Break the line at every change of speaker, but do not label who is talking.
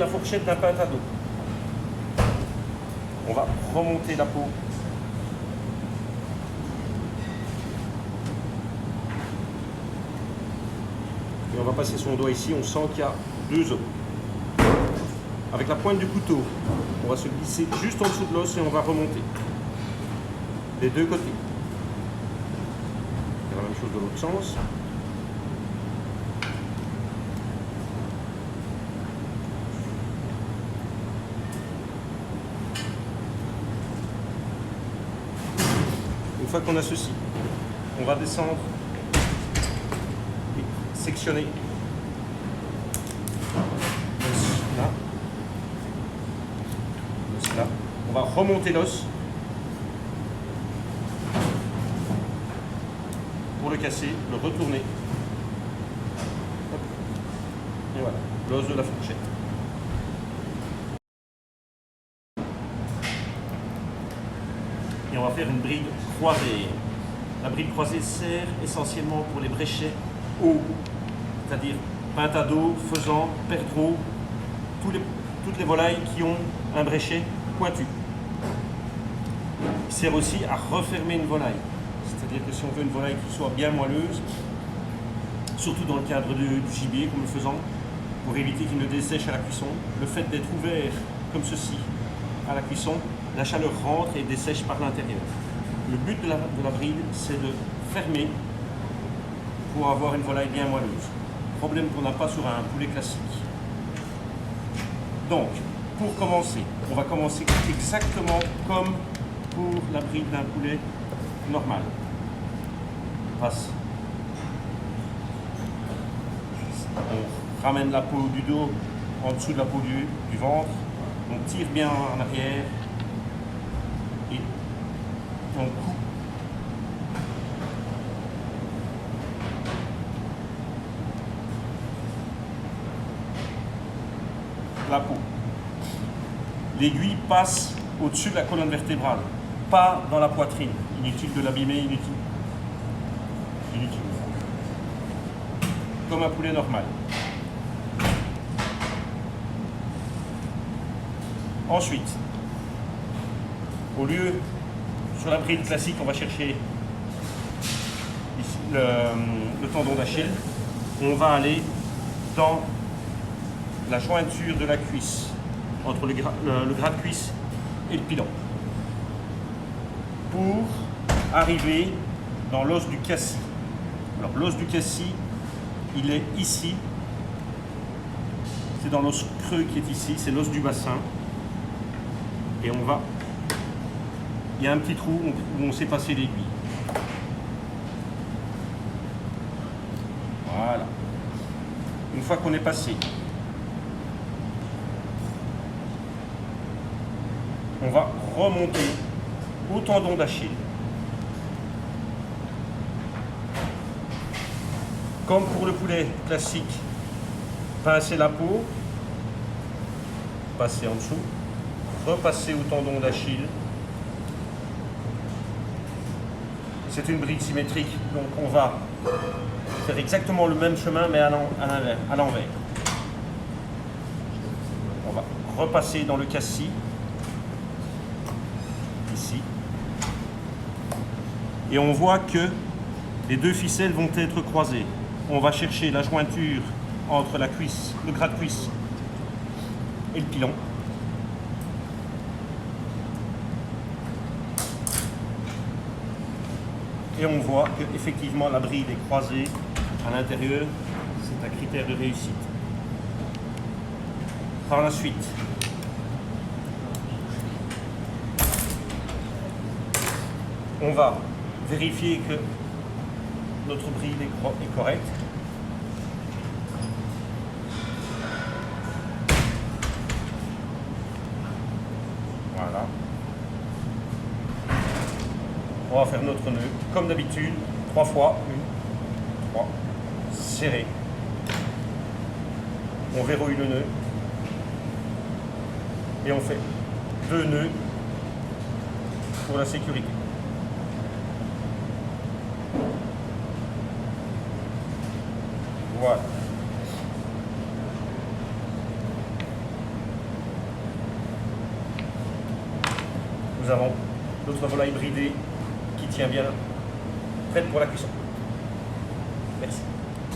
La fourchette d'un pintado. On va remonter la peau. Et on va passer son doigt ici, on sent qu'il y a 2 os. Avec la pointe du couteau, on va se glisser juste en dessous de l'os et on va remonter. Des 2 côtés. C'est la même chose de l'autre sens. Une fois qu'on a ceci, on va descendre et sectionner là. Là. On va remonter l'os pour le casser, le retourner. Hop. Et voilà, l'os de la fourchette. Et on va faire une bride croisée. La bride croisée sert essentiellement pour les bréchets hauts, c'est-à-dire pintado, faisan, perdreau, toutes les volailles qui ont un bréchet pointu. Il sert aussi à refermer une volaille, c'est-à-dire que si on veut une volaille qui soit bien moelleuse, surtout dans le cadre du gibier comme le faisan, pour éviter qu'il ne dessèche à la cuisson, le fait d'être ouvert comme ceci à la cuisson, la chaleur rentre et dessèche par l'intérieur. Le but de la bride, c'est de fermer pour avoir une volaille bien moelleuse. Problème qu'on n'a pas sur un poulet classique. Donc, pour commencer, on va commencer exactement comme pour la bride d'un poulet normal. On passe. On ramène la peau du dos en dessous de la peau du ventre. On tire bien en arrière. Et on coupe. La peau. L'aiguille passe au-dessus de la colonne vertébrale, pas dans la poitrine. Inutile de l'abîmer, inutile. Comme un poulet normal. Ensuite, au lieu, sur la bride classique, on va chercher ici le tendon d'Achille. On va aller dans la jointure de la cuisse, entre le gras de cuisse et le pilon, pour arriver dans l'os du cassis. Alors l'os du cassis, il est ici, c'est dans l'os creux qui est ici, c'est l'os du bassin, et on va, il y a un petit trou où on sait passer l'aiguille. Voilà. Une fois qu'on est passé, on va remonter au tendon d'Achille. Comme pour le poulet classique, pincer la peau, passer en dessous, repasser au tendon d'Achille. C'est une bride symétrique, donc on va faire exactement le même chemin mais à l'envers. On va repasser dans le cassis. Ici. Et on voit que les 2 ficelles vont être croisées. On va chercher la jointure entre la cuisse, le gras de cuisse et le pilon. Et on voit qu'effectivement la bride est croisée à l'intérieur. C'est un critère de réussite. Par la suite, on va vérifier que notre bride est correcte. Voilà. On va faire notre nœud, comme d'habitude, 3 fois. 1, 3, serré. On verrouille le nœud. Et on fait 2 nœuds pour la sécurité. Voilà. nous avons notre volaille bridée qui tient bien, prête pour la cuisson. Merci.